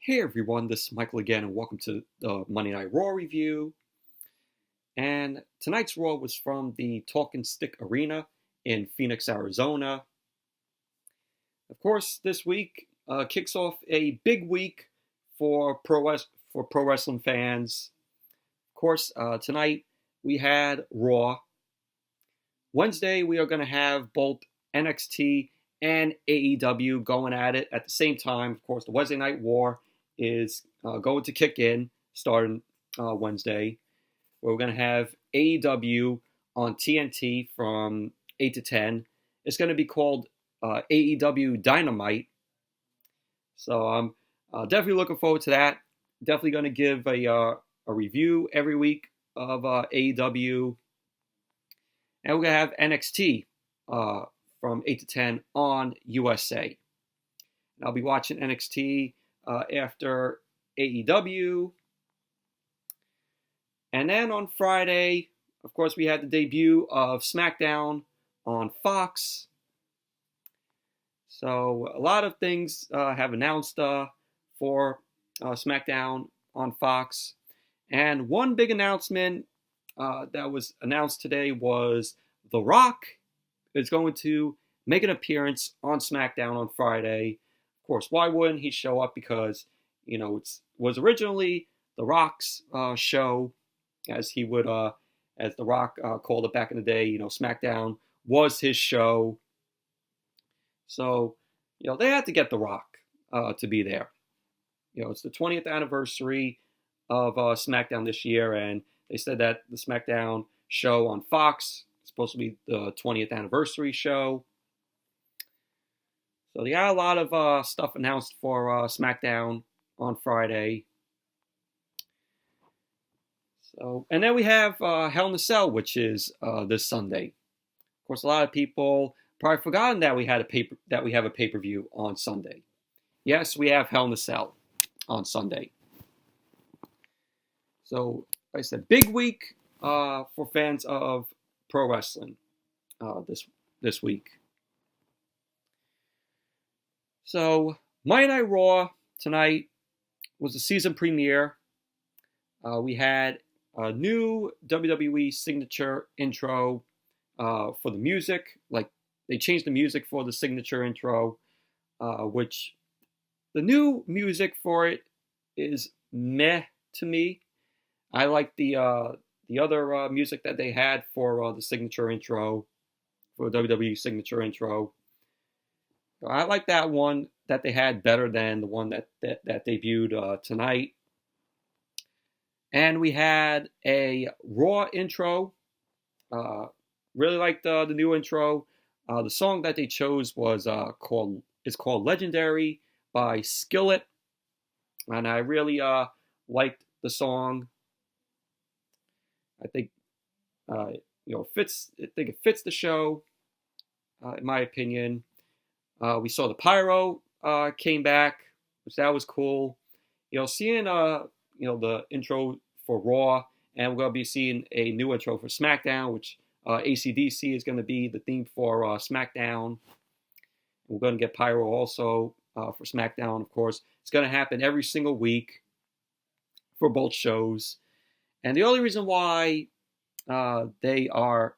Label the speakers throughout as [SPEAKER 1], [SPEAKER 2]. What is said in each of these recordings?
[SPEAKER 1] Hey everyone, this is Michael again, and welcome to the Monday Night Raw review. And tonight's Raw was from the Talking Stick Arena in Phoenix, Arizona. Of course, this week kicks off a big week for pro wrestling fans. Of course, tonight we had Raw. Wednesday we are going to have both NXT and AEW going at it at the same time. Of course, the Wednesday Night War is going to kick in starting Wednesday. We're going to have AEW on TNT from 8 to 10. It's going to be called AEW Dynamite. So I'm definitely looking forward to that. Definitely going to give a review every week of AEW. And we're going to have NXT from 8 to 10 on USA. And I'll be watching NXT after AEW. And then on Friday, of course, we had the debut of SmackDown on Fox. So a lot of things have announced for SmackDown on Fox. And one big announcement that was announced today was The Rock is going to make an appearance on SmackDown on Friday. Of course, why wouldn't he show up? Because, you know, it was originally The Rock's show, as he would, as The Rock called it back in the day. You know, SmackDown was his show. So, you know, they had to get The Rock to be there. You know, it's the 20th anniversary of SmackDown this year, and they said that the SmackDown show on Fox is supposed to be the 20th anniversary show. So they got a lot of stuff announced for SmackDown on Friday. So, and then we have Hell in a Cell, which is this Sunday. Of course, a lot of people probably forgotten that we have a pay-per-view on Sunday. Yes, we have Hell in a Cell on Sunday. So, like I said, big week for fans of pro wrestling this week. So, Monday Night Raw tonight was the season premiere. We had a new WWE signature intro for the music. Like, they changed the music for the signature intro, which the new music for it is meh to me. I like the other music that they had for the signature intro, for WWE signature intro. I like that one that they had better than the one that debuted tonight. And we had a Raw intro. Really liked the new intro. The song that they chose was called "Legendary" by Skillet, and I really liked the song. I think it fits the show, in my opinion. We saw the pyro came back, which that was cool. You know, seeing the intro for Raw, and we're gonna be seeing a new intro for SmackDown, which AC/DC is going to be the theme for SmackDown. We're going to get pyro also for SmackDown, of course. It's going to happen every single week for both shows. And the only reason why they are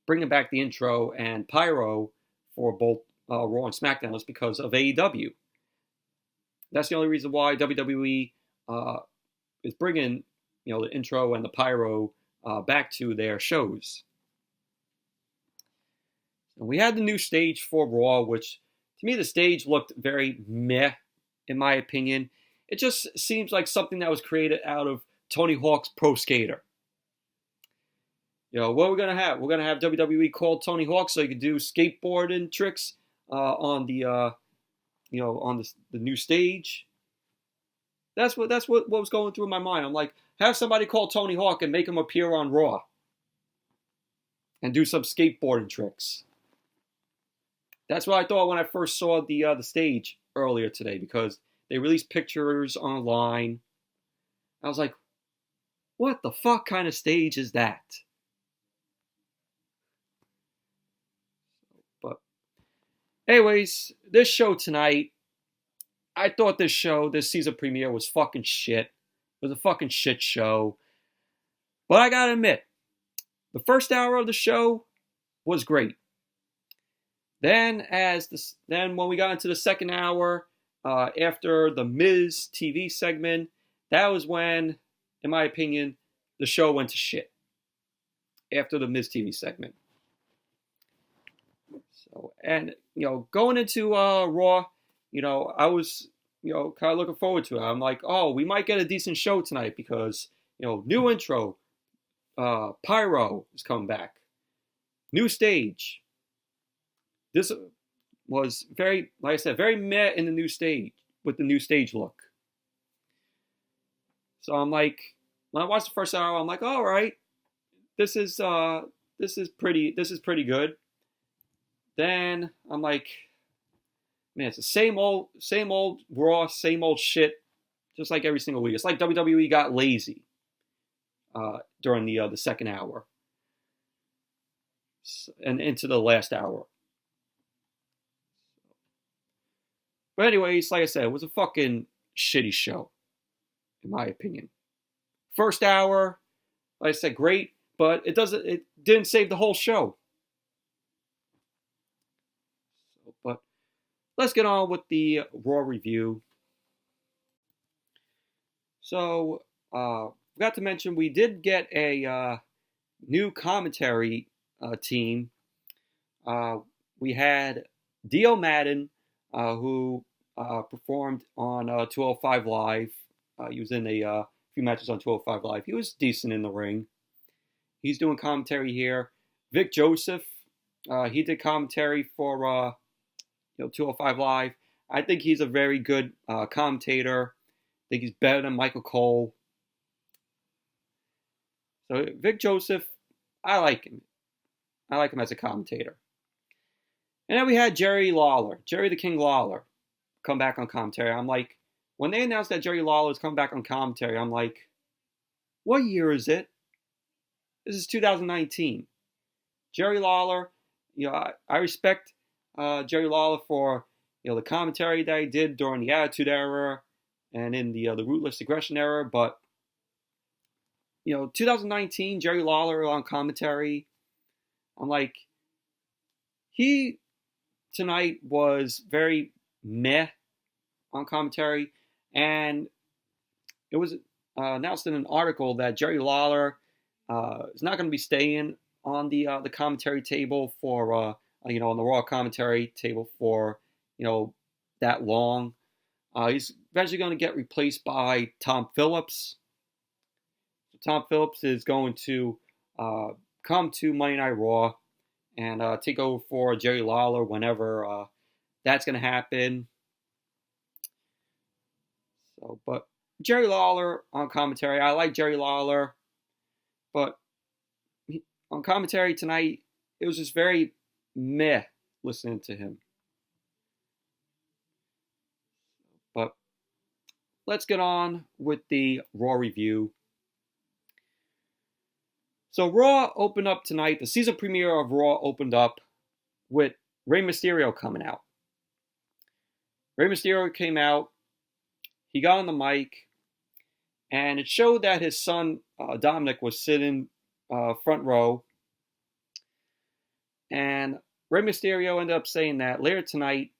[SPEAKER 1] bringing back the intro and pyro for both Raw and SmackDown is because of AEW. That's the only reason why WWE is bringing the intro and the pyro back to their shows. And we had the new stage for Raw, which to me the stage looked very meh, in my opinion. It just seems like something that was created out of Tony Hawk's Pro Skater. You know, what we're going to have? We're going to have WWE call Tony Hawk so he could do skateboarding tricks on the new stage. That's what was going through my mind. I'm like, have somebody call Tony Hawk and make him appear on Raw and do some skateboarding tricks. That's what I thought when I first saw the stage earlier today, because they released pictures online. I was like, what the fuck kind of stage is that? But anyways, this show tonight, I thought this season premiere was fucking shit. It was a fucking shit show. But I gotta admit, the first hour of the show was great. Then when we got into the second hour, after the Miz TV segment, that was when, in my opinion, the show went to shit. After the Miz TV segment. So, and going into Raw, I was kind of looking forward to it. I'm like, oh, we might get a decent show tonight because new intro, Pyro is coming back, new stage. This was very, like I said, very meh in the new stage with the new stage look. So I'm like, when I watched the first hour, I'm like, all right, this is pretty good. Then I'm like, man, it's the same old Raw, same old shit, just like every single week. It's like WWE got lazy during the second hour and into the last hour. But anyways, like I said, it was a fucking shitty show, in my opinion. First hour, like I said, great, but it didn't save the whole show. But let's get on with the Raw review. So, forgot to mention, we did get a new commentary team. We had Dio Madden, who performed on 205 Live. He was in a few matches on 205 Live. He was decent in the ring. He's doing commentary here. Vic Joseph, he did commentary for 205 Live. I think he's a very good commentator. I think he's better than Michael Cole. So Vic Joseph, I like him. I like him as a commentator. And then we had Jerry Lawler, Jerry the King Lawler, come back on commentary. I'm like, when they announced that Jerry Lawler was coming back on commentary, I'm like, what year is it? This is 2019. Jerry Lawler, I respect Jerry Lawler for the commentary that he did during the Attitude Era and in the Ruthless Aggression Era, but 2019 Jerry Lawler on commentary, I'm like, he tonight was very meh on commentary, and it was announced in an article that Jerry Lawler is not going to be staying on the commentary table for on the Raw commentary table for that long. He's eventually going to get replaced by Tom Phillips. So Tom Phillips is going to come to Monday Night Raw and take over for Jerry Lawler whenever that's going to happen. So, but Jerry Lawler on commentary, I like Jerry Lawler, but on commentary tonight, it was just very meh listening to him. But let's get on with the Raw review. So Raw opened up tonight. The season premiere of Raw opened up with Rey Mysterio coming out. Rey Mysterio came out. He got on the mic, and it showed that his son Dominic was sitting front row. And Rey Mysterio ended up saying that later tonight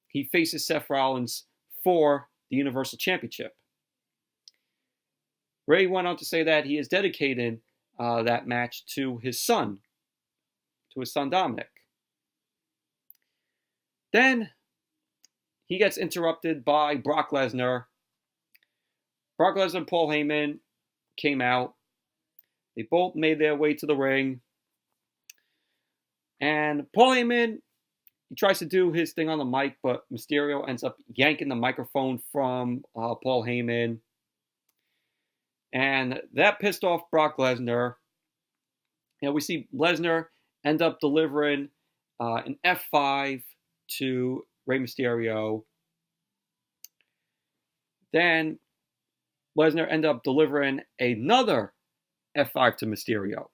[SPEAKER 1] he faces Seth Rollins for the Universal Championship. Rey went on to say that he is dedicating that match to his son Dominic. Then he gets interrupted by Brock Lesnar. Brock Lesnar and Paul Heyman came out. They both made their way to the ring. And Paul Heyman, he tries to do his thing on the mic, but Mysterio ends up yanking the microphone from Paul Heyman. And that pissed off Brock Lesnar. And we see Lesnar end up delivering an F5 to Rey Mysterio. Then Lesnar ended up delivering another F5 to Mysterio.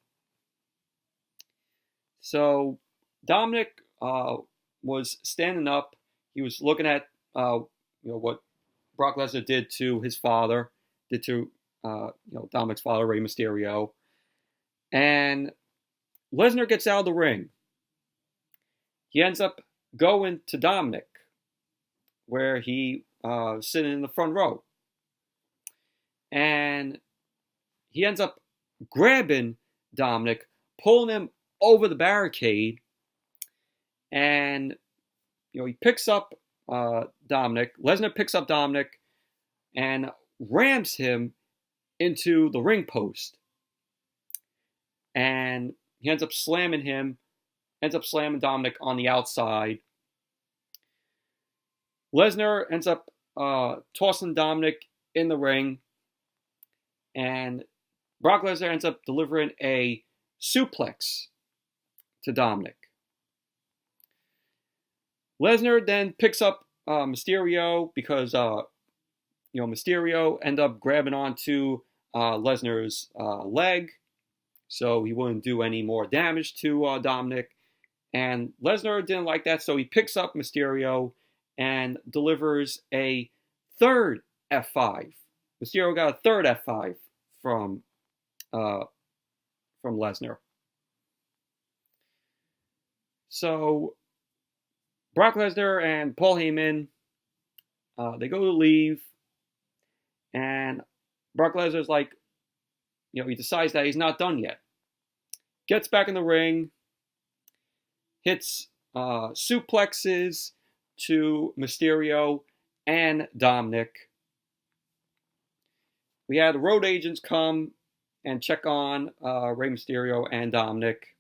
[SPEAKER 1] So Dominic was standing up. He was looking at what Brock Lesnar did to his father, did to Dominic's father, Rey Mysterio. And Lesnar gets out of the ring. He ends up going to Dominic, where he sitting in the front row. And he ends up grabbing Dominic, pulling him over the barricade, and he picks up Dominic. Lesnar picks up Dominic and rams him into the ring post. And he ends up slamming Dominic on the outside. Lesnar ends up tossing Dominic in the ring, and Brock Lesnar ends up delivering a suplex to Dominic. Lesnar then picks up Mysterio because Mysterio ended up grabbing onto Lesnar's leg, so he wouldn't do any more damage to Dominic. And Lesnar didn't like that, so he picks up Mysterio and delivers a third F5. Mysterio got a third F5 from Lesnar. So Brock Lesnar and Paul Heyman, they go to leave, and Brock Lesnar's like, he decides that he's not done yet. Gets back in the ring, hits suplexes to Mysterio and Dominic. We had the road agents come and check on Rey Mysterio and Dominic.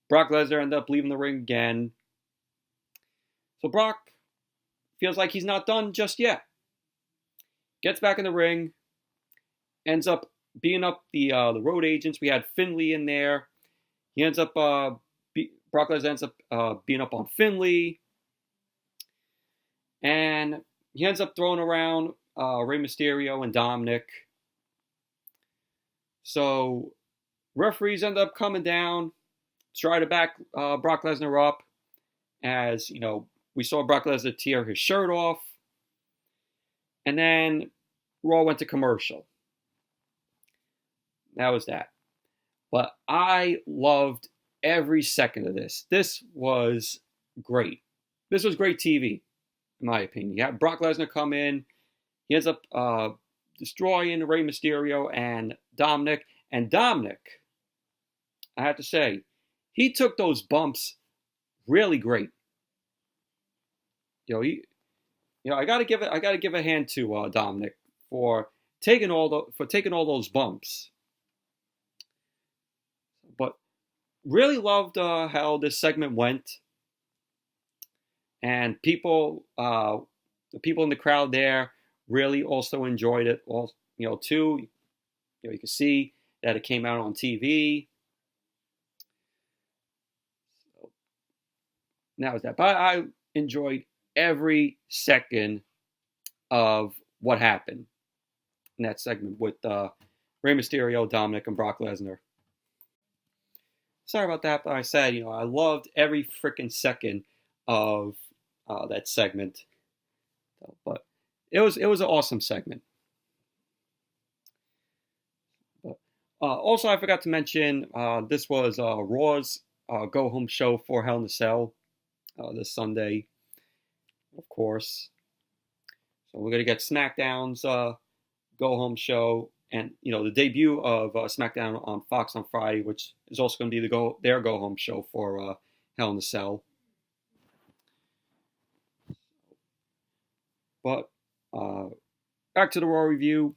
[SPEAKER 1] Brock Lesnar ended up leaving the ring again. So Brock feels like he's not done just yet. Gets back in the ring, ends up beating up the road agents. We had Finlay in there. He ends up Brock Lesnar ends up beating up on Finlay, and he ends up throwing around Rey Mysterio and Dominic. So referees end up coming down, try to back Brock Lesnar up, as we saw Brock Lesnar tear his shirt off. And then Raw went to commercial. That was that. But I loved every second of this. This was great. This was great TV, in my opinion. You have Brock Lesnar come in. He ends up destroying Rey Mysterio and Dominic. And Dominic, I have to say, he took those bumps really great. I gotta give a hand to Dominic for taking all those bumps. But really loved how this segment went, and the people in the crowd there really also enjoyed it. Too. You can see that it came out on TV. So, that was that. But I enjoyed every second of what happened in that segment with Rey Mysterio, Dominic, and Brock Lesnar. Sorry about that, but I said, I loved every freaking second of that segment. But it was an awesome segment. But, also, I forgot to mention, this was Raw's go-home show for Hell in a Cell this Sunday, of course. So we're going to get SmackDown's go-home show, and the debut of SmackDown on Fox on Friday, which is also going to be their go-home show for Hell in a Cell. But back to the Raw review.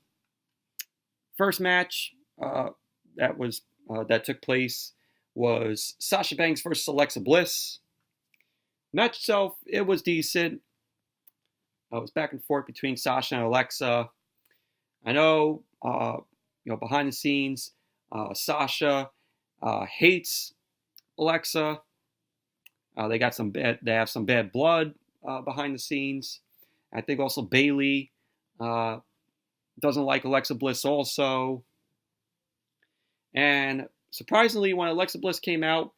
[SPEAKER 1] First match that took place was Sasha Banks versus Alexa Bliss. Match itself, it was decent. It was back and forth between Sasha and Alexa. I know, behind the scenes, Sasha hates Alexa. They have some bad blood behind the scenes. I think also Bayley doesn't like Alexa Bliss also. And surprisingly, when Alexa Bliss came out,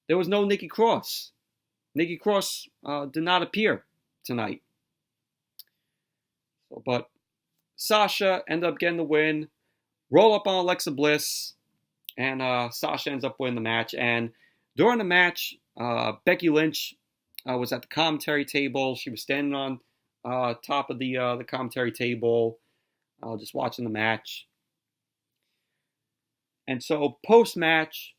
[SPEAKER 1] there was no Nikki Cross. Nikki Cross did not appear tonight. So, but Sasha ended up getting the win. Roll up on Alexa Bliss. And Sasha ends up winning the match. And during the match, Becky Lynch was at the commentary table. She was standing on top of the commentary table, just watching the match. And so post-match,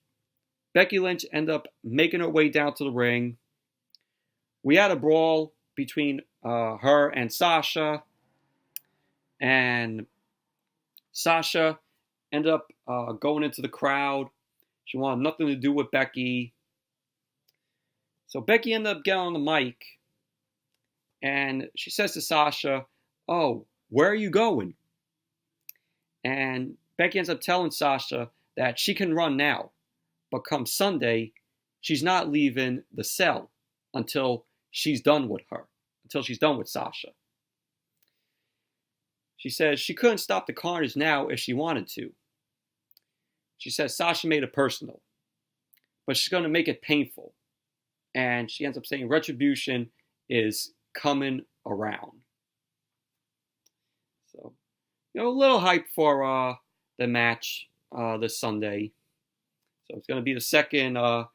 [SPEAKER 1] Becky Lynch ended up making her way down to the ring. We had a brawl between her and Sasha. And Sasha ended up going into the crowd. She wanted nothing to do with Becky. So Becky ended up getting on the mic. And she says to Sasha, "Oh, where are you going?" And Becky ends up telling Sasha that she can run now. But come Sunday, she's not leaving the cell until she's done with her. Until she's done with Sasha. She says she couldn't stop the carnage now if she wanted to. She says Sasha made it personal, but she's going to make it painful. And she ends up saying retribution is coming around. So, a little hype for the match this Sunday. So it's going to be the second Hell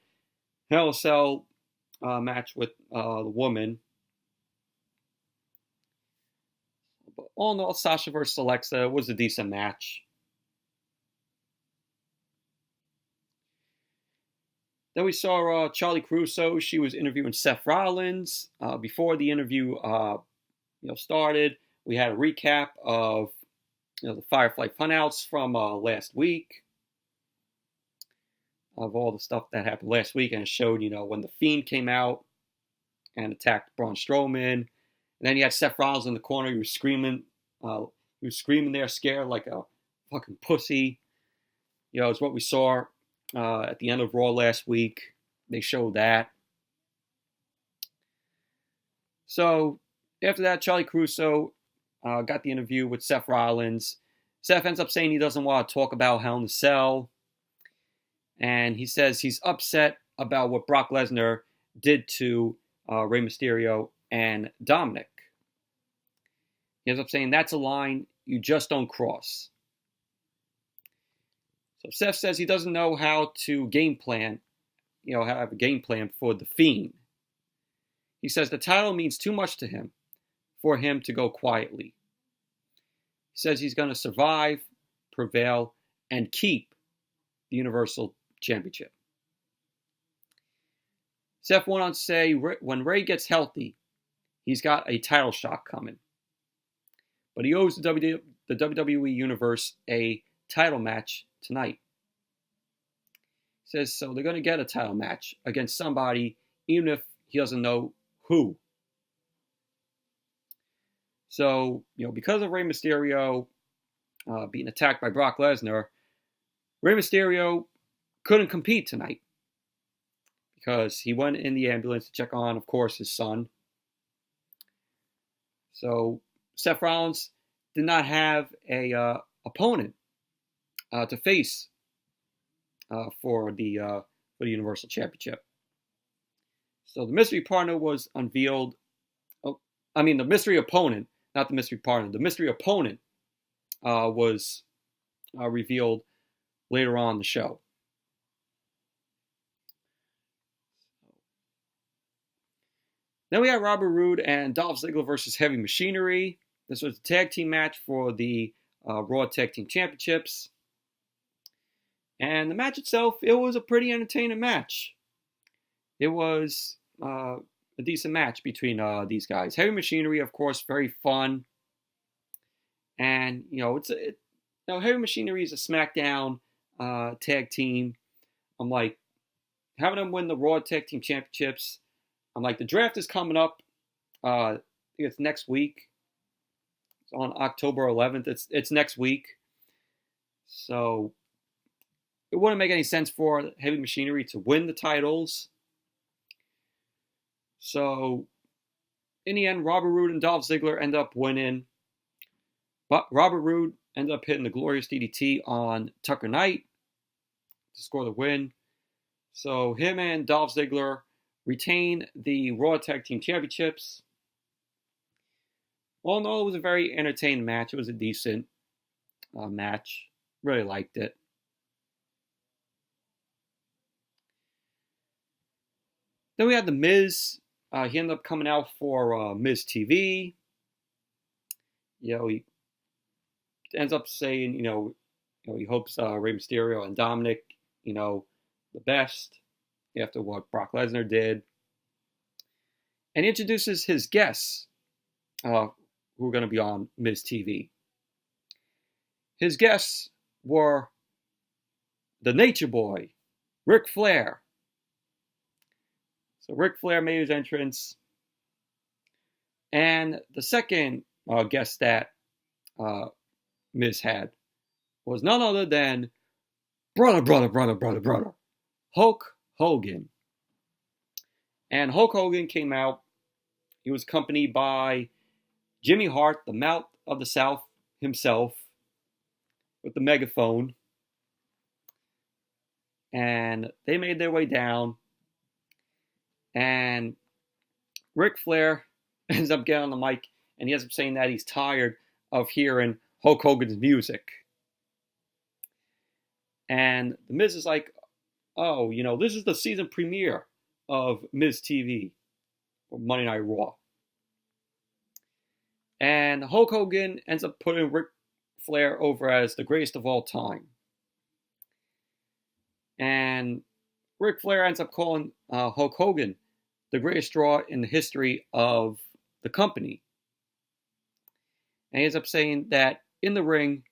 [SPEAKER 1] in a Cell match with the woman. But all in all, Sasha versus Alexa was a decent match. Then we saw Charlie Caruso. She was interviewing Seth Rollins. Before the interview started, we had a recap of the Firefly Funouts from last week. Of all the stuff that happened last week, and it showed when the Fiend came out and attacked Braun Strowman. And then you had Seth Rollins in the corner. He was screaming. He was screaming there, scared like a fucking pussy. It's what we saw at the end of Raw last week. They showed that. So after that, Charlie Caruso got the interview with Seth Rollins. Seth ends up saying he doesn't want to talk about Hell in a Cell. And he says he's upset about what Brock Lesnar did to Rey Mysterio and Dominic. He ends up saying that's a line you just don't cross. So Seth says he doesn't know how to game plan, how to have a game plan for The Fiend. He says the title means too much to him for him to go quietly. He says he's going to survive, prevail, and keep the Universal Championship. Seth went on to say when Rey gets healthy, he's got a title shot coming. But he owes the WWE Universe a title match tonight. He says so they're going to get a title match against somebody, even if he doesn't know who. So, because of Rey Mysterio being attacked by Brock Lesnar, Rey Mysterio couldn't compete tonight because he went in the ambulance to check on, of course, his son. So Seth Rollins did not have a opponent to face for the Universal Championship. So the mystery partner was unveiled. The mystery opponent, not the mystery partner. The mystery opponent was revealed later on in the show. Then we had Robert Roode and Dolph Ziggler versus Heavy Machinery. This was a tag team match for the Raw Tag Team Championships. And the match itself, it was a pretty entertaining match. It was a decent match between these guys. Heavy Machinery, of course, very fun. And, Heavy Machinery is a SmackDown tag team. I'm like, having them win the Raw Tag Team Championships. I'm like, the draft is coming up. I think it's next week. It's on October 11th. It's next week. So it wouldn't make any sense for Heavy Machinery to win the titles. So in the end, Robert Roode and Dolph Ziggler end up winning. But Robert Roode ended up hitting the Glorious DDT on Tucker Knight to score the win. So him and Dolph Ziggler retain the Raw Tag Team Championships. All in all, it was a very entertaining match. It was a decent match. Really liked it. Then we had The Miz. He ended up coming out for Miz TV. He ends up saying, he hopes Rey Mysterio and Dominic, the best after what Brock Lesnar did. And he introduces his guests who are going to be on Miz TV. His guests were the Nature Boy, Ric Flair. So Ric Flair made his entrance. And the second guest that Miz had was none other than brother, Hulk Hogan. And Hulk Hogan came out. He was accompanied by Jimmy Hart, the Mouth of the South himself, with the megaphone. And they made their way down. And Ric Flair ends up getting on the mic, and he ends up saying that he's tired of hearing Hulk Hogan's music. And The Miz is like, oh, this is the season premiere of Miz TV, or Monday Night Raw. And Hulk Hogan ends up putting Ric Flair over as the greatest of all time. And Ric Flair ends up calling Hulk Hogan the greatest draw in the history of the company. And he ends up saying that in the ring,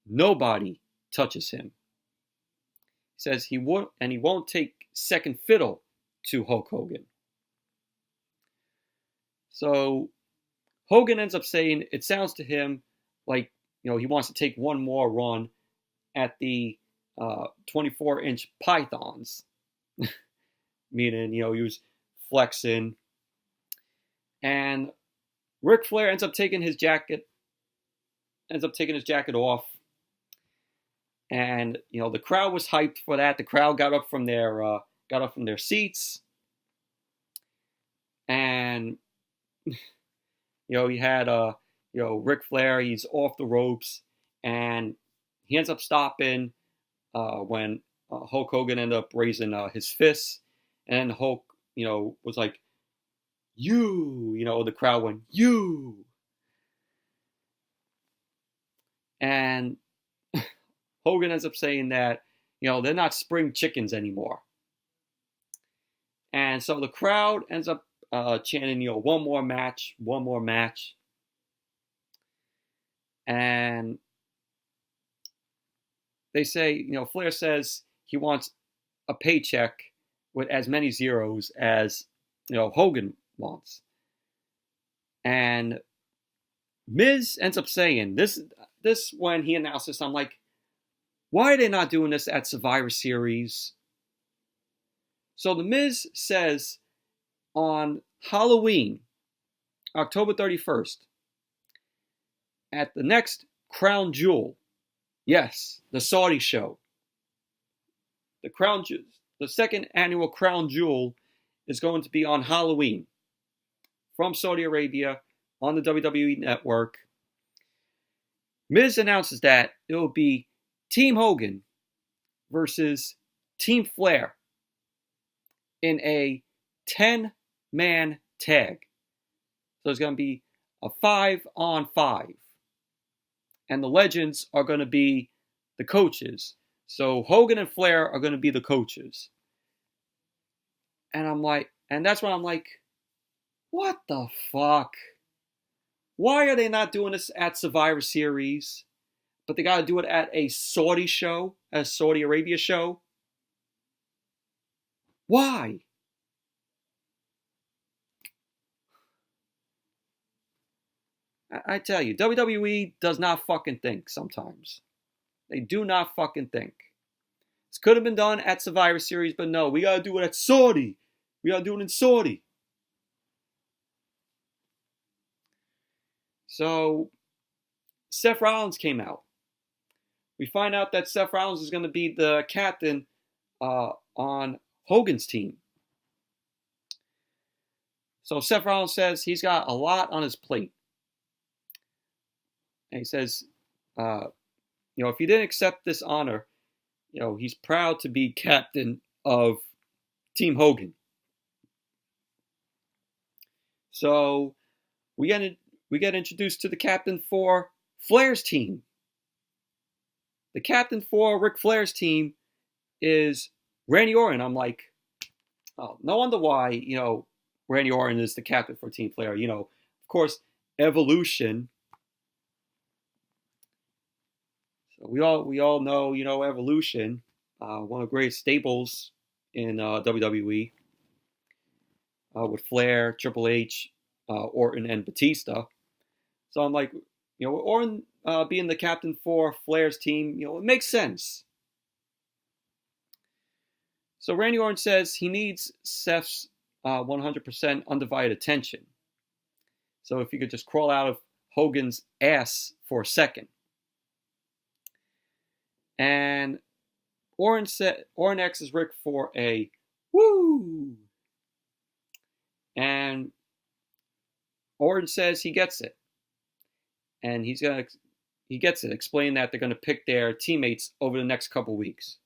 [SPEAKER 1] nobody touches him. He says he won't take second fiddle to Hulk Hogan. So Hogan ends up saying it sounds to him like, he wants to take one more run at the 24-inch pythons. Meaning, he was flexing. And Ric Flair ends up taking his jacket off. And, the crowd was hyped for that. The crowd got up from their seats. And, he had, Ric Flair, he's off the ropes. And he ends up stopping when Hulk Hogan ended up raising his fists. And Hulk, was like, you, the crowd went, you. And Hogan ends up saying that, they're not spring chickens anymore. And so the crowd ends up chanting, one more match. And they say, Flair says he wants a paycheck with as many zeros as, Hogan wants. And Miz ends up saying, this when he announced this, I'm like, why are they not doing this at Survivor Series? So The Miz says on Halloween, October 31st, at the next Crown Jewel, yes, the Saudi show, the second annual Crown Jewel is going to be on Halloween from Saudi Arabia on the WWE Network. Miz announces that it will be Team Hogan versus Team Flair in a 10-man tag. So it's going to be a 5-on-5. And the legends are going to be the coaches. So Hogan and Flair are going to be the coaches. And that's when I'm like, what the fuck? Why are they not doing this at Survivor Series? But they got to do it at a Saudi show, a Saudi Arabia show? Why? I tell you, WWE does not fucking think sometimes. They do not fucking think. This could have been done at Survivor Series, but no, we got to do it at Saudi. We got to do it in Saudi. So, Seth Rollins came out. We find out that Seth Rollins is going to be the captain on Hogan's team. So Seth Rollins says he's got a lot on his plate. And he says, if he didn't accept this honor, he's proud to be captain of Team Hogan. So we get introduced to the captain for Flair's team. The captain for Ric Flair's team is Randy Orton. I'm like, oh, no wonder why, Randy Orton is the captain for Team Flair. Of course, Evolution. So we all know, Evolution, one of the greatest staples in WWE, with Flair, Triple H, Orton, and Batista. So I'm like, Orton being the captain for Flair's team, it makes sense. So Randy Orton says he needs Seth's 100% undivided attention. So if you could just crawl out of Hogan's ass for a second. And Orton asks Rick for a woo. And Orton says he gets it. And he gets it, explaining that they're going to pick their teammates over the next couple weeks.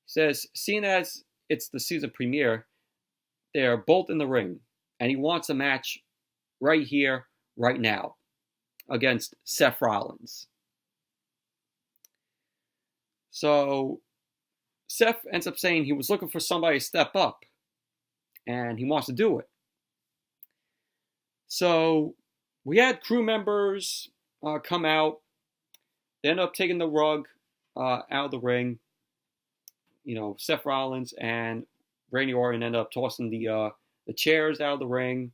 [SPEAKER 1] He says, seeing as it's the season premiere, they're both in the ring. And he wants a match right here, right now, against Seth Rollins. So Seth ends up saying he was looking for somebody to step up. And he wants to do it. So we had crew members come out. They end up taking the rug out of the ring. Seth Rollins and Randy Orton end up tossing the chairs out of the ring.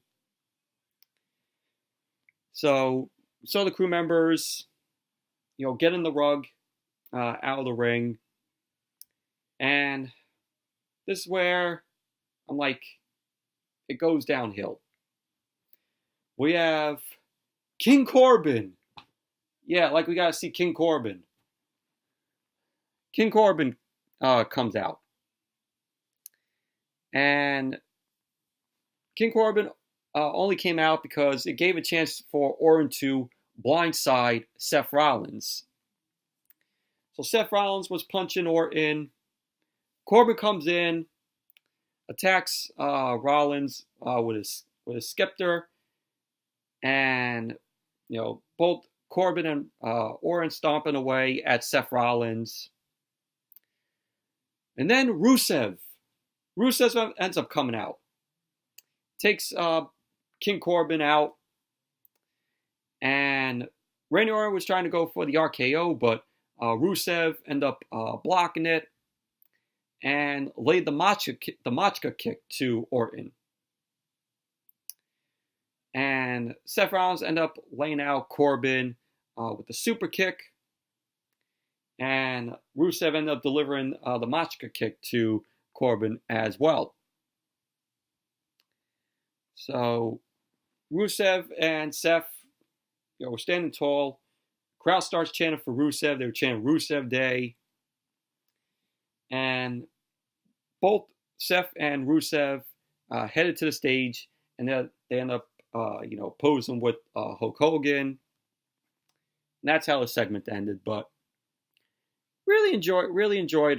[SPEAKER 1] So the crew members, get in the rug out of the ring. And this is where I'm like, it goes downhill. We have King Corbin. Yeah, like we got to see King Corbin. King Corbin comes out. And King Corbin only came out because it gave a chance for Orton to blindside Seth Rollins. So Seth Rollins was punching Orton. Corbin comes in, attacks Rollins with his scepter, and both Corbin and Orton stomping away at Seth Rollins. And then Rusev ends up coming out, takes King Corbin out, and Randy Orton was trying to go for the RKO, but Rusev ended up blocking it and laid the Machka kick to Orton. And Seth Rollins ended up laying out Corbin with the super kick. And Rusev ended up delivering the Machka kick to Corbin as well. So Rusev and Seth were standing tall. Crowd starts chanting for Rusev. They were chanting Rusev Day. And both Seth and Rusev headed to the stage, and they end up, posing with Hulk Hogan. And that's how the segment ended. But really enjoyed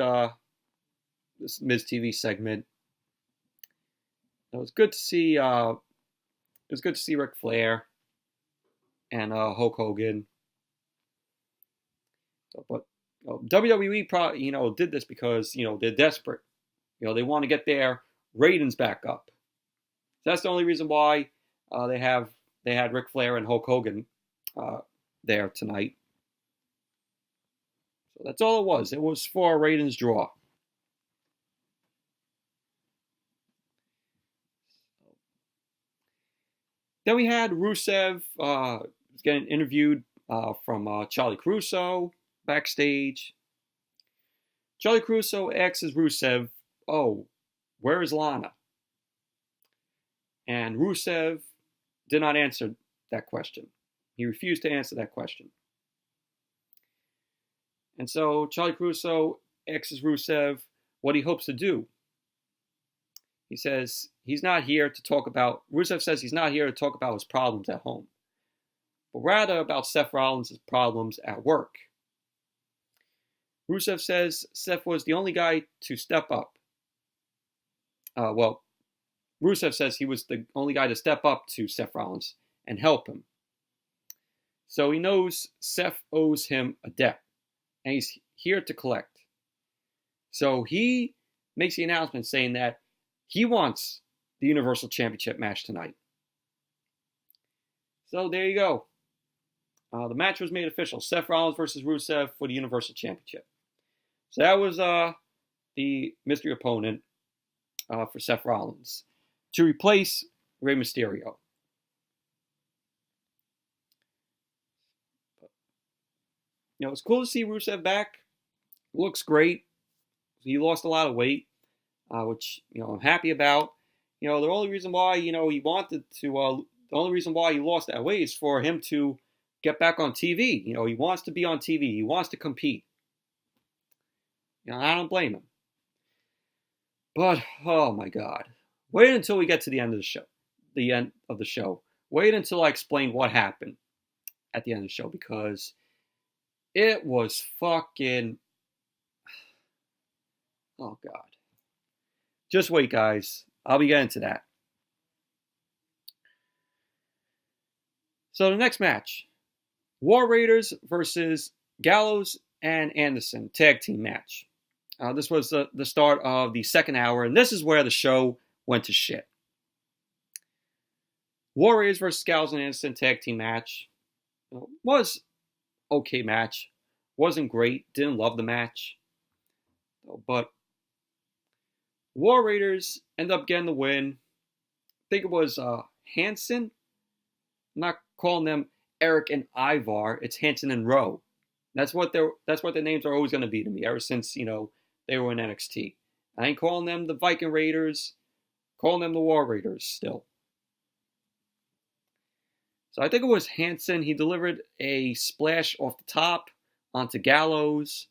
[SPEAKER 1] this Miz TV segment. It was good to see. It was good to see Ric Flair and Hulk Hogan. But WWE probably, did this because, they're desperate. They want to get their ratings back up. That's the only reason why they had Ric Flair and Hulk Hogan there tonight. So that's all it was. It was for a ratings draw. Then we had Rusev getting interviewed from Charlie Caruso backstage. Charlie Caruso asks Rusev, "Oh, where is Lana?" And Rusev did not answer that question. He refused to answer that question. And so Charlie Caruso asks Rusev what he hopes to do. He says he's not here to talk about, Rusev says he's not here to talk about his problems at home. but rather about Seth Rollins' problems at work. Rusev says Seth was the only guy to step up. Rusev says he was the only guy to step up to Seth Rollins and help him. So he knows Seth owes him a debt, and he's here to collect. So he makes the announcement saying that he wants the Universal Championship match tonight. So there you go. The match was made official. Seth Rollins versus Rusev for the Universal Championship. So that was the mystery opponent for Seth Rollins to replace Rey Mysterio. It's cool to see Rusev back. Looks great. He lost a lot of weight, which I'm happy about. The only reason why he wanted to, the only reason why he lost that weight is for him to get back on TV. He wants to be on TV. He wants to compete. I don't blame him. But oh my God, wait until we get to the end of the show. The end of the show. Wait until I explain what happened at the end of the show, because it was fucking. Oh God. Just wait, guys. I'll be getting to that. So the next match, War Raiders versus Gallows and Anderson tag team match. This was the start of the second hour, and this is where the show went to shit. War Raiders versus Gallows and Anderson tag team match was okay match. Wasn't great. Didn't love the match. But War Raiders ended up getting the win. I think it was Hanson. I'm not calling them Eric and Ivar. It's Hanson and Rowe. That's what their names are always going to be to me ever since they were in NXT. I ain't calling them the Viking Raiders. Calling them the War Raiders still. So I think it was Hanson. He delivered a splash off the top onto Gallows,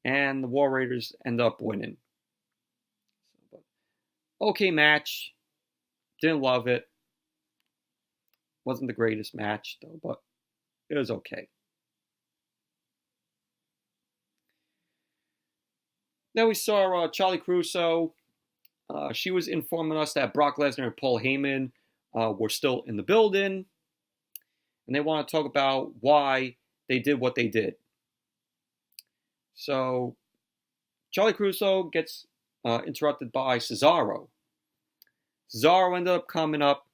[SPEAKER 1] and the War Raiders end up winning. Okay match. Didn't love it. Wasn't the greatest match, though, but it was okay. Then we saw Charlie Caruso. She was informing us that Brock Lesnar and Paul Heyman were still in the building. And they want to talk about why they did what they did. So, Charlie Caruso gets interrupted by Cesaro. Cesaro ended up coming up.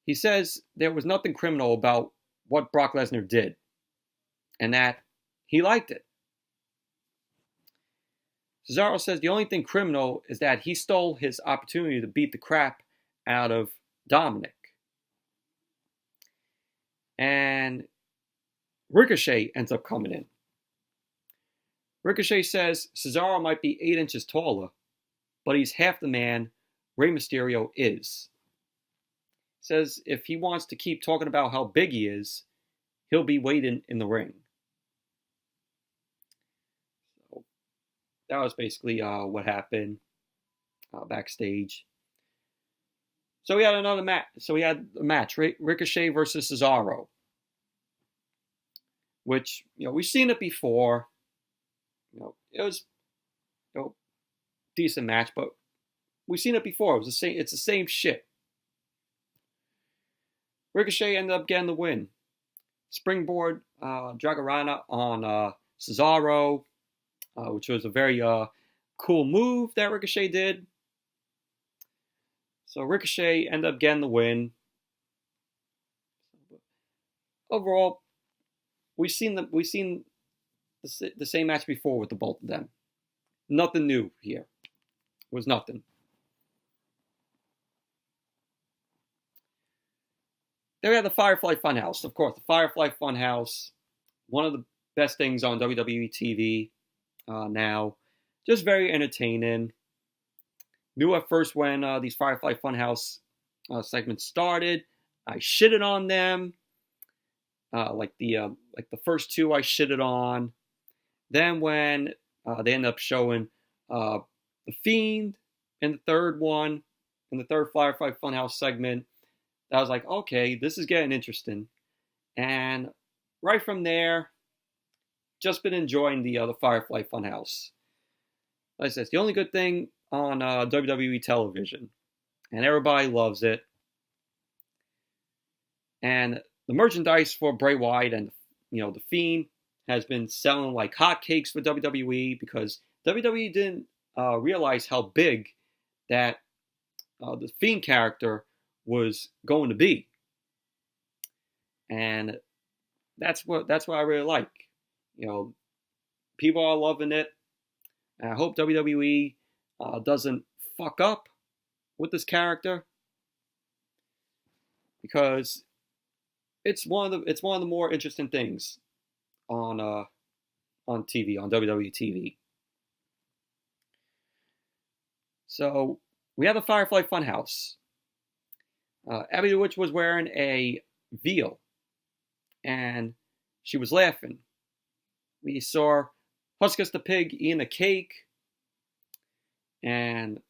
[SPEAKER 1] He says there was nothing criminal about what Brock Lesnar did, and that he liked it. Cesaro says the only thing criminal is that he stole his opportunity to beat the crap out of Dominic. And Ricochet ends up coming in. Ricochet says Cesaro might be 8 inches taller, but he's half the man Rey Mysterio is. Says if he wants to keep talking about how big he is, he'll be waiting in the ring. So that was basically what happened backstage. So we had another match. So we had a match, Ricochet versus Cesaro, which we've seen it before. It was decent match, but we've seen it before. It's the same shit. Ricochet ended up getting the win. Springboard Dragarana on Cesaro, which was a very cool move that Ricochet did. So Ricochet ended up getting the win. Overall, we've seen the same match before with the both of them. Nothing new here. It was nothing. Then we had the Firefly Funhouse. Of course, the Firefly Funhouse, one of the best things on WWE TV now. Just very entertaining. Knew at first when these Firefly Funhouse segments started, I shitted on them. Like the first two, I shitted on. Then when they ended up showing the Fiend in the third one, in the third Firefly Funhouse segment, I was like, okay, this is getting interesting. And right from there, just been enjoying the Firefly Funhouse. Like I said, it's the only good thing on WWE television, and everybody loves it. And the merchandise for Bray Wyatt and the Fiend has been selling like hotcakes for WWE because WWE didn't realize how big that the Fiend character was going to be, and that's what I really like. People are loving it. And I hope WWE doesn't fuck up with this character because it's one of the more interesting things on TV, on WWE TV. So we have the Firefly Funhouse. Abby the Witch was wearing a veil, and she was laughing. We saw Huskus the Pig eating a cake, and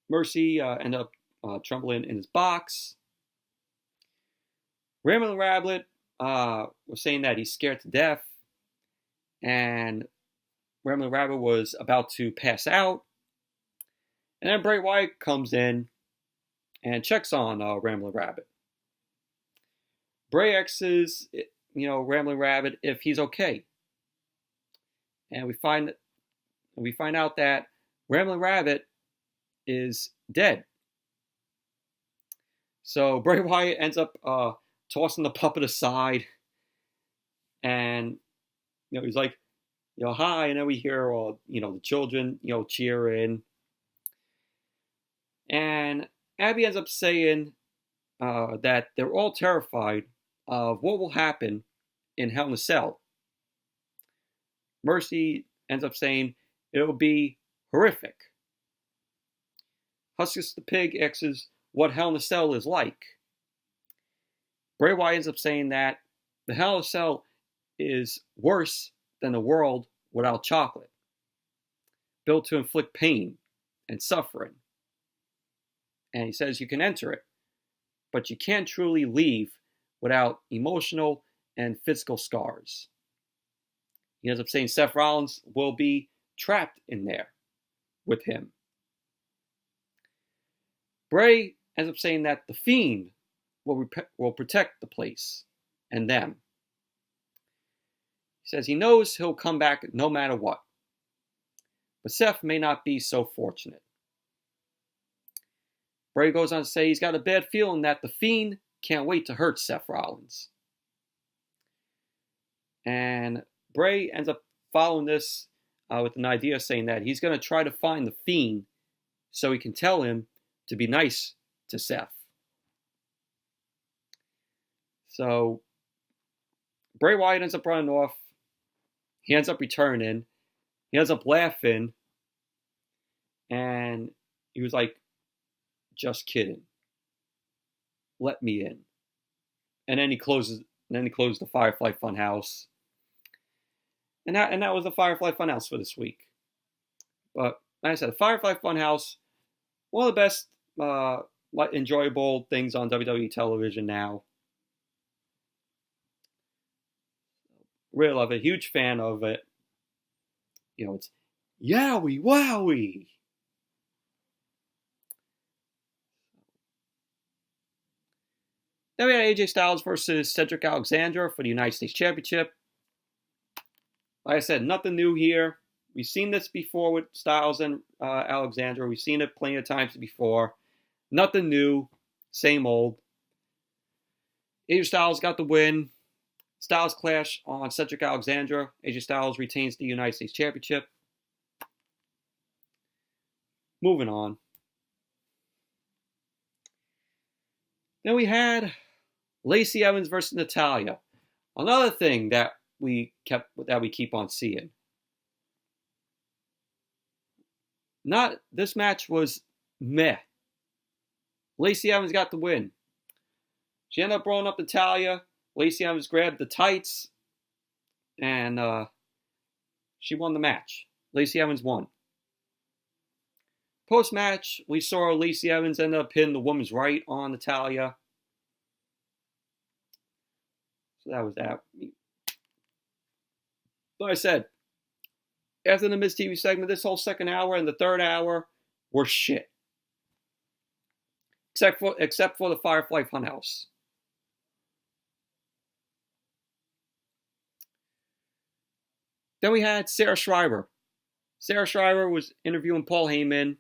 [SPEAKER 1] Mercy ended up trembling in his box. Ramblin' Rabbit was saying that he's scared to death, and Ramblin' Rabbit was about to pass out. And then Bray Wyatt comes in and checks on Ramblin' Rabbit. Bray asks, Ramblin' Rabbit if he's okay. And we find out that Ramblin' Rabbit is dead. So Bray Wyatt ends up tossing the puppet aside, and he's like, hi, and then we hear all the children cheering, and Abby ends up saying that they're all terrified of what will happen in Hell in a Cell. Mercy ends up saying it'll be horrific. Huskus the Pig asks what Hell in a Cell is like. Bray Wyatt ends up saying that the Hell in a Cell is worse than a world without chocolate, built to inflict pain and suffering. And he says you can enter it, but you can't truly leave without emotional and physical scars. He ends up saying Seth Rollins will be trapped in there with him. Bray ends up saying that the Fiend will protect the place and them. He says he knows he'll come back no matter what. But Seth may not be so fortunate. Bray goes on to say he's got a bad feeling that the Fiend can't wait to hurt Seth Rollins. And Bray ends up following this with an idea saying that he's going to try to find the Fiend so he can tell him to be nice to Seth. So Bray Wyatt ends up running off. He ends up returning. He ends up laughing. And he was like, just kidding. Let me in. And then he closes the Firefly Funhouse. And that was the Firefly Funhouse for this week. But like I said, the Firefly Funhouse, one of the best enjoyable things on WWE television now. Really love it. Huge fan of it. It's yowie wowie. Then we had AJ Styles versus Cedric Alexander for the United States Championship. Like I said, nothing new here. We've seen this before with Styles and Alexander. We've seen it plenty of times before. Nothing new. Same old. AJ Styles got the win. Styles clash on Cedric Alexander. AJ Styles retains the United States Championship. Moving on. Then we had Lacey Evans versus Natalya. Another thing that we keep on seeing. This match was meh. Lacey Evans got the win. She ended up rolling up Natalya. Lacey Evans grabbed the tights, and she won the match. Lacey Evans won. Post-match, we saw Lacey Evans end up hitting the woman's right on Natalya. So that was that. Like I said, after the Miz TV segment, this whole second hour and the third hour were shit. Except for the Firefly Funhouse. Then we had Sarah Schreiber. Sarah Schreiber was interviewing Paul Heyman.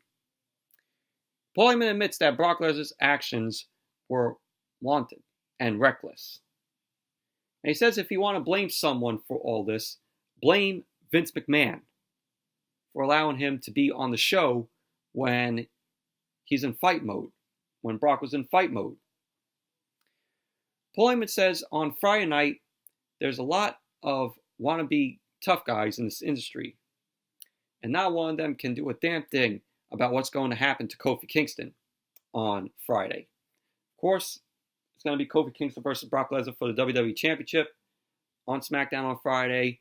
[SPEAKER 1] Paul Heyman admits that Brock Lesnar's actions were wanted and reckless. And he says if you want to blame someone for all this, blame Vince McMahon for allowing him to be on the show when he's in fight mode, when Brock was in fight mode. Paul Heyman says on Friday night, there's a lot of wannabe tough guys in this industry, and not one of them can do a damn thing about what's going to happen to Kofi Kingston on Friday. Of course, it's going to be Kofi Kingston versus Brock Lesnar for the WWE Championship on SmackDown on Friday.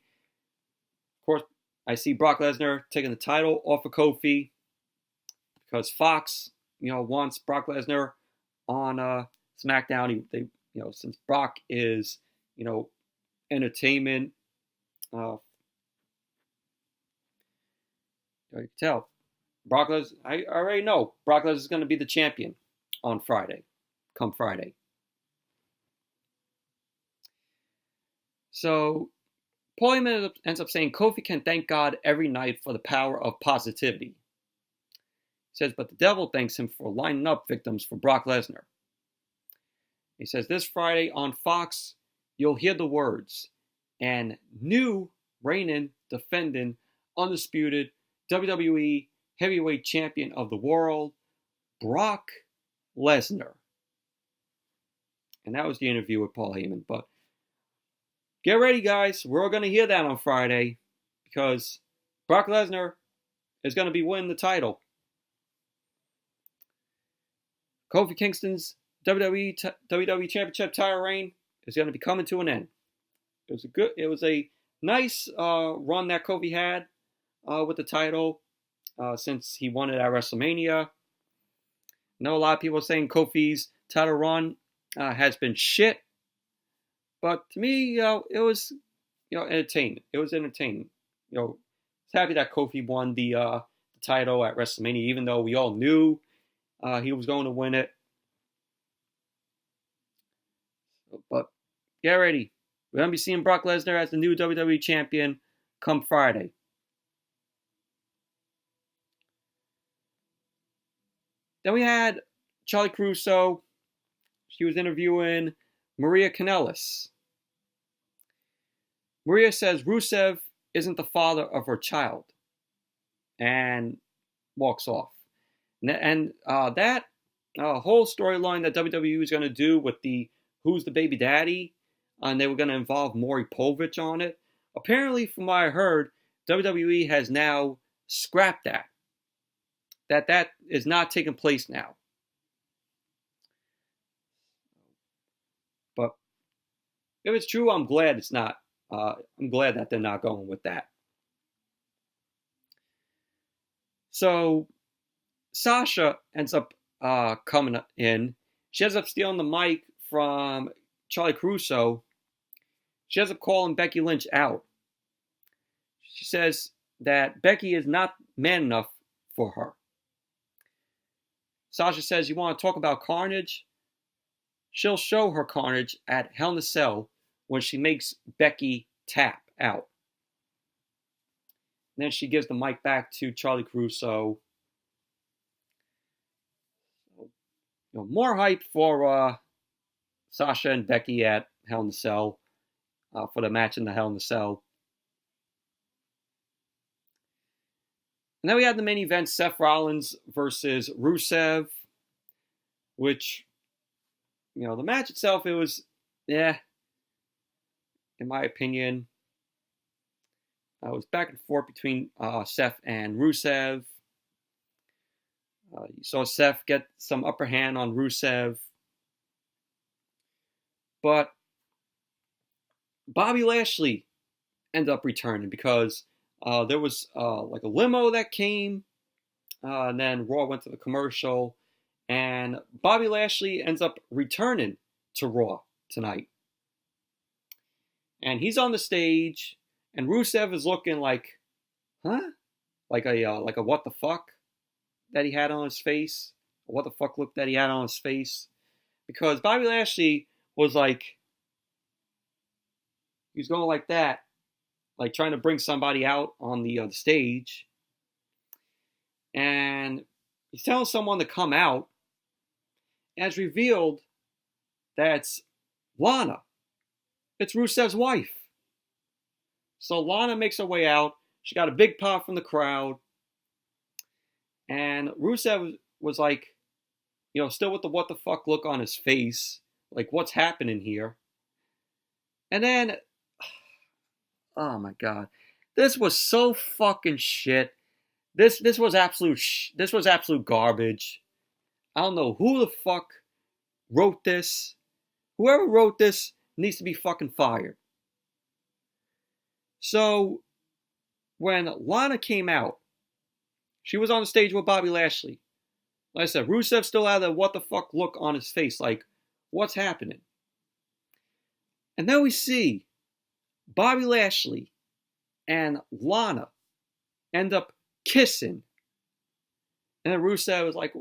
[SPEAKER 1] Of course, I see Brock Lesnar taking the title off of Kofi because Fox, wants Brock Lesnar on SmackDown. Since Brock is, entertainment. You can tell. Brock Lesnar, I already know Brock Lesnar is going to be the champion on Friday, come Friday. So, Paul Heyman ends up saying Kofi can thank God every night for the power of positivity. He says, but the devil thanks him for lining up victims for Brock Lesnar. He says, this Friday on Fox, you'll hear the words, and new reigning, defending, undisputed WWE Heavyweight Champion of the world, Brock Lesnar. And that was the interview with Paul Heyman. But get ready, guys. We're all going to hear that on Friday because Brock Lesnar is going to be winning the title. Kofi Kingston's WWE Championship title reign is going to be coming to an end. It was a nice run that Kofi had with the title since he won it at WrestleMania. I know a lot of people are saying Kofi's title run has been shit, but to me, it was entertaining. It was entertaining. It's happy that Kofi won the title at WrestleMania, even though we all knew he was going to win it. But get ready. We're going to be seeing Brock Lesnar as the new WWE Champion come Friday. Then we had Charlie Caruso. She was interviewing Maria Kanellis. Maria says Rusev isn't the father of her child and walks off. And that whole storyline that WWE is going to do with the Who's the Baby Daddy, and they were going to involve Maury Povich on it. Apparently, from what I heard, WWE has now scrapped that. That is not taking place now. But if it's true, I'm glad it's not. I'm glad that they're not going with that. So Sasha ends up coming in. She ends up stealing the mic from Charlie Caruso. She ends up calling Becky Lynch out. She says that Becky is not man enough for her. Sasha says, you want to talk about carnage? She'll show her carnage at Hell in a Cell when she makes Becky tap out. And then she gives the mic back to Charlie Caruso. More hype for Sasha and Becky at Hell in a Cell for the match in the Hell in a Cell. And then we had the main event, Seth Rollins versus Rusev, which, the match itself, it was, in my opinion, it was back and forth between Seth and Rusev. You saw Seth get some upper hand on Rusev. But Bobby Lashley ended up returning because there was like a limo that came, and then Raw went to the commercial, and Bobby Lashley ends up returning to Raw tonight. And he's on the stage, and Rusev is looking like, huh? Like a what the fuck that he had on his face. A what the fuck look that he had on his face. Because Bobby Lashley was like, he was going like that, like trying to bring somebody out on the stage. And he's telling someone to come out. And it's revealed that it's Lana. It's Rusev's wife. So Lana makes her way out. She got a big pop from the crowd. And Rusev was like, still with the what the fuck look on his face. Like, what's happening here? And then, oh my God. This was so fucking shit. This was absolute garbage. I don't know who the fuck wrote this. Whoever wrote this needs to be fucking fired. So, when Lana came out, she was on the stage with Bobby Lashley. Like I said, Rusev still had that what the fuck look on his face. Like, what's happening? And then we see Bobby Lashley and Lana end up kissing. And then Rusev was like,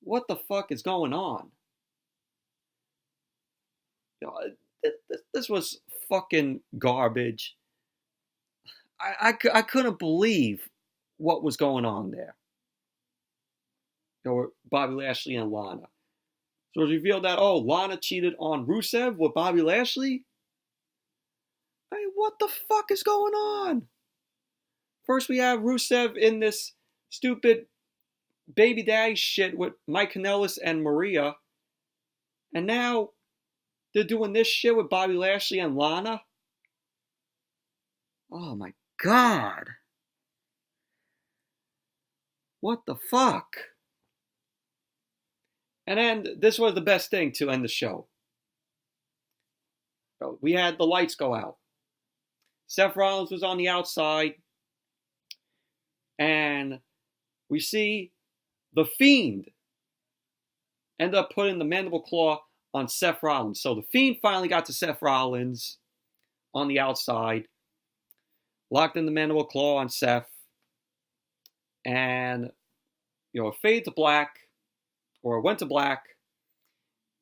[SPEAKER 1] what the fuck is going on? This was fucking garbage. I couldn't believe what was going on there. Bobby Lashley and Lana. So it was revealed that, Lana cheated on Rusev with Bobby Lashley? I mean, what the fuck is going on? First we have Rusev in this stupid baby daddy shit with Mike Kanellis and Maria. And now they're doing this shit with Bobby Lashley and Lana? Oh my God. What the fuck? And then this was the best thing to end the show. We had the lights go out. Seth Rollins was on the outside. And we see the Fiend end up putting the mandible claw on Seth Rollins. So the Fiend finally got to Seth Rollins on the outside. Locked in the mandible claw on Seth. And, it faded to black. Or went to black.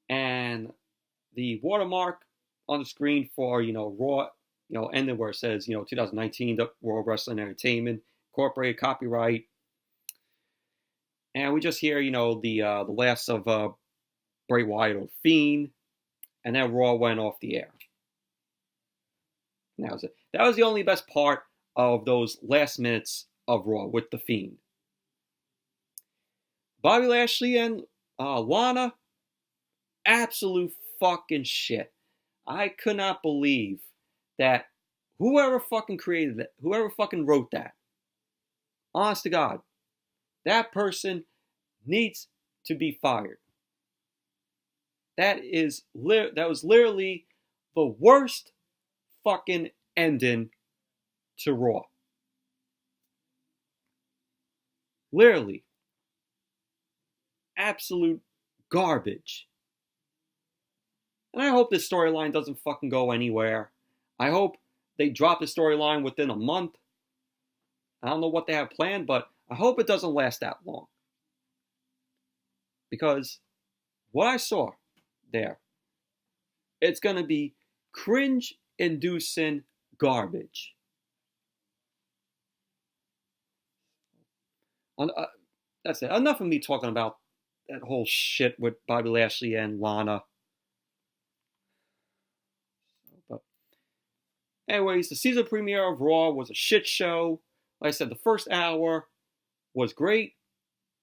[SPEAKER 1] And the watermark on the screen for, Raw, ended where it says, 2019, the World Wrestling Entertainment, Incorporated copyright. And we just hear, the laughs of Bray Wyatt or Fiend. And then Raw went off the air. And that was it. That was the only best part of those last minutes of Raw with the Fiend. Bobby Lashley and Lana, absolute fucking shit. I could not believe that whoever fucking created that, whoever fucking wrote that, honest to God, that person needs to be fired. That was literally the worst fucking ending to Raw. Literally. Absolute garbage. And I hope this storyline doesn't fucking go anywhere. I hope they drop the storyline within a month. I don't know what they have planned, but I hope it doesn't last that long. Because what I saw there, it's going to be cringe-inducing garbage. That's it. Enough of me talking about that whole shit with Bobby Lashley and Lana. But anyways, the season premiere of Raw was a shit show. Like I said, the first hour was great.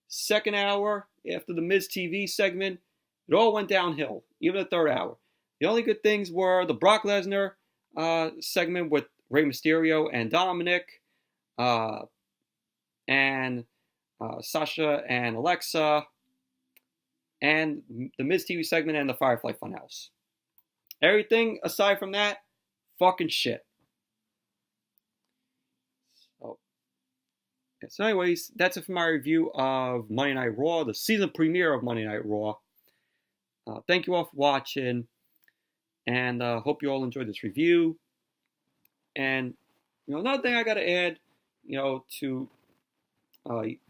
[SPEAKER 1] Second hour, after the Miz TV segment, it all went downhill. Even the third hour. The only good things were the Brock Lesnar segment with Rey Mysterio and Dominic. And Sasha and Alexa. And the Miz TV segment and the Firefly Funhouse. Everything aside from that, fucking shit. So anyways, that's it for my review of Monday Night Raw, the season premiere of Monday Night Raw. Thank you all for watching. And hope you all enjoyed this review. And another thing I got to add, to like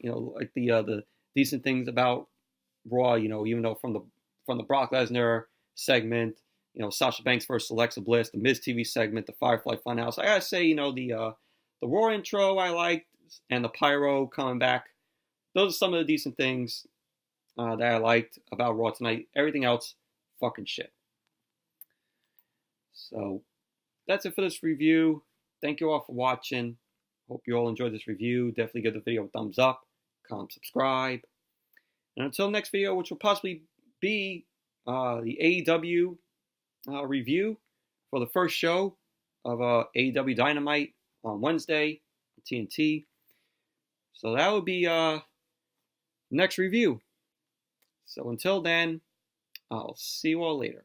[SPEAKER 1] the decent things about Raw, even though from the Brock Lesnar segment, Sasha Banks versus Alexa Bliss, the Miz TV segment, the Firefly Funhouse. I gotta say, the Raw intro I liked, and the Pyro coming back. Those are some of the decent things that I liked about Raw tonight. Everything else, fucking shit. So that's it for this review. Thank you all for watching. Hope you all enjoyed this review. Definitely give the video a thumbs up, comment, subscribe. And until next video, which will possibly be the AEW review for the first show of AEW Dynamite on Wednesday, TNT. So that would be next review. So until then, I'll see you all later.